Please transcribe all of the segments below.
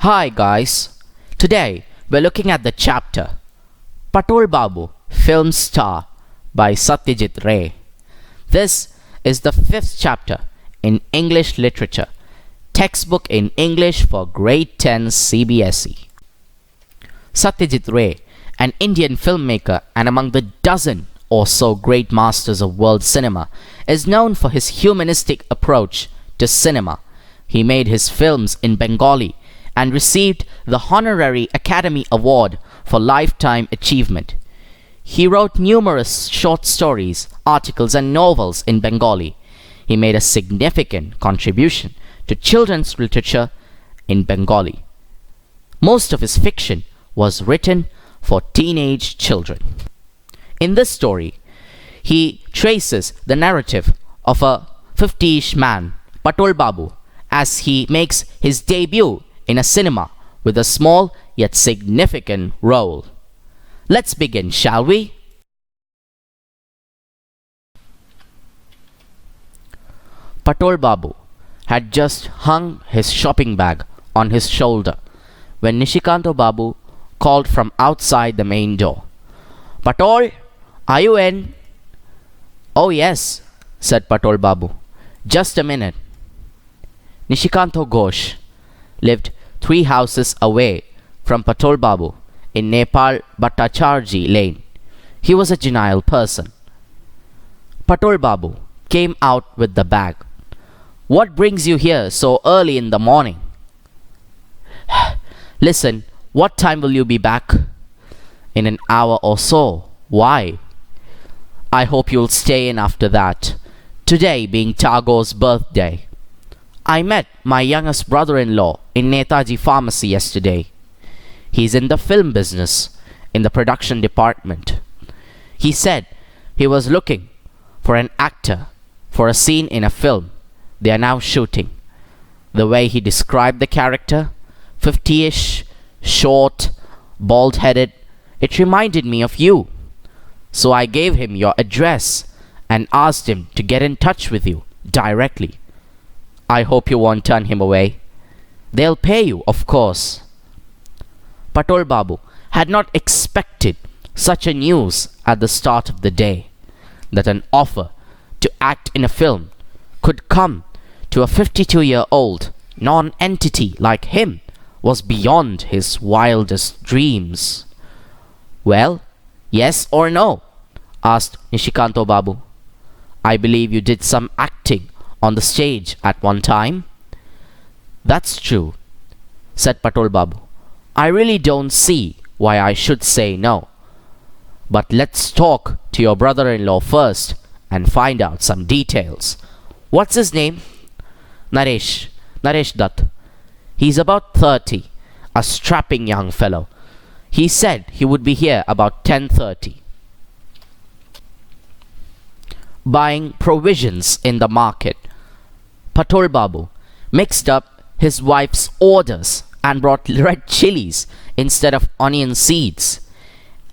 Hi guys, today we're looking at the chapter Patol Babu, Film Star by Satyajit Ray. This is the fifth chapter in English Literature, textbook in English for Grade 10 CBSE. Satyajit Ray, an Indian filmmaker and among the dozen or so great masters of world cinema, is known for his humanistic approach to cinema. He made his films in Bengali and received the Honorary Academy Award for Lifetime Achievement. He wrote numerous short stories, articles and novels in Bengali. He made a significant contribution to children's literature in Bengali. Most of his fiction was written for teenage children. In this story, he traces the narrative of a 50-ish man, Patol Babu, as he makes his debut in a cinema with a small yet significant role. Let's begin, shall we? Patol Babu had just hung his shopping bag on his shoulder when Nishikanto Babu called from outside the main door. "Patol, are you in?" "Oh yes," said Patol Babu. "Just a minute." Nishikanto Ghosh lived 3 houses away from Patol Babu in Nepal Bhattacharji Lane. He was a genial person. Patol Babu came out with the bag. "What brings you here so early in the morning?" "Listen, what time will you be back?" "In an hour or so." "Why?" "I hope you'll stay in after that. Today being Tagore's birthday. I met my youngest brother-in-law in Netaji Pharmacy yesterday. He's in the film business, in the production department. He said he was looking for an actor for a scene in a film they are now shooting. The way he described the character, 50-ish, short, bald-headed, it reminded me of you. So I gave him your address and asked him to get in touch with you directly. I hope you won't turn him away. They'll pay you, of course." Patol Babu had not expected such a news at the start of the day, that an offer to act in a film could come to a 52-year-old non-entity like him was beyond his wildest dreams. "Well, yes or no?" asked Nishikanto Babu. "I believe you did some acting on the stage at one time?" "That's true," said Patol Babu. "I really don't see why I should say no. But let's talk to your brother-in-law first and find out some details. What's his name?" Naresh Dutt. He's about 30, a strapping young fellow. He said he would be here about 10:30. Buying provisions in the market. Patol Babu mixed up his wife's orders and brought red chilies instead of onion seeds.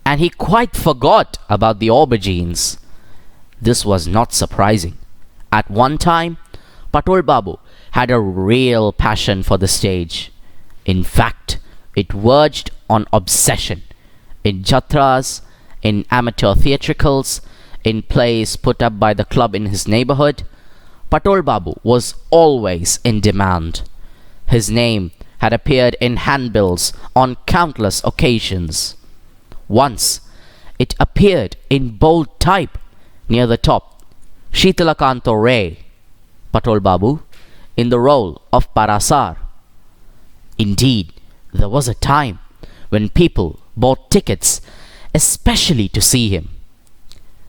And he quite forgot about the aubergines. This was not surprising. At one time, Patol Babu had a real passion for the stage. In fact, it verged on obsession. In jatras, in amateur theatricals, in plays put up by the club in his neighborhood, Patol Babu was always in demand. His name had appeared in handbills on countless occasions. Once, it appeared in bold type near the top, Shitalakanto Ray, Patol Babu, in the role of Parasar. Indeed, there was a time when people bought tickets especially to see him.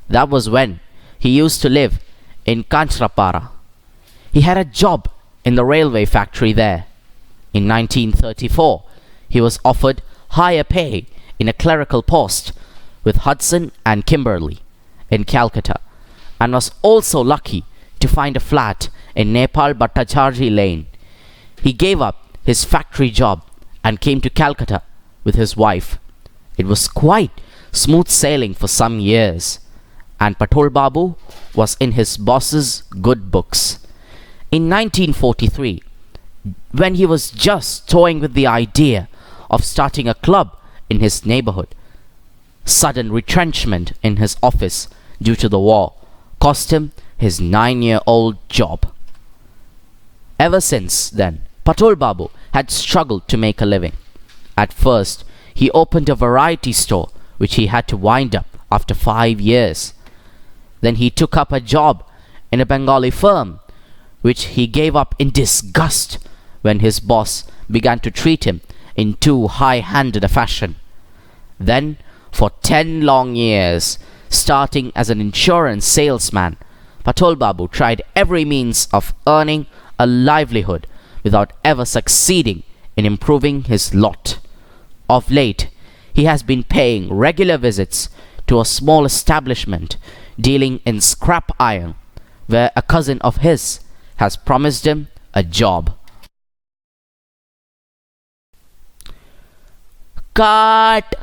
That was when he used to live in Kanchrapara. He had a job in the railway factory there. In 1934, he was offered higher pay in a clerical post with Hudson and Kimberley in Calcutta, and was also lucky to find a flat in Nepal Bhattacharji Lane. He gave up his factory job and came to Calcutta with his wife. It was quite smooth sailing for some years, and Patol Babu was in his boss's good books. In 1943, when he was just toying with the idea of starting a club in his neighborhood. Sudden retrenchment in his office due to the war cost him his 9-year-old job. Ever since then, Patol Babu had struggled to make a living. At first, he opened a variety store which he had to wind up after 5 years. Then he took up a job in a Bengali firm which he gave up in disgust when his boss began to treat him in too high-handed a fashion. Then, for 10 long years, starting as an insurance salesman, Patol Babu tried every means of earning a livelihood without ever succeeding in improving his lot. Of late, he has been paying regular visits to a small establishment dealing in scrap iron, where a cousin of his has promised him a job. Cut!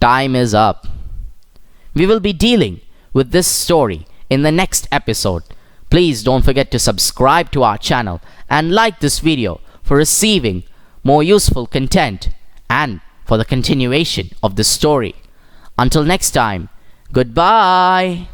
Time is up. We will be dealing with this story in the next episode. Please don't forget to subscribe to our channel and like this video for receiving more useful content and for the continuation of the story. Until next time, goodbye.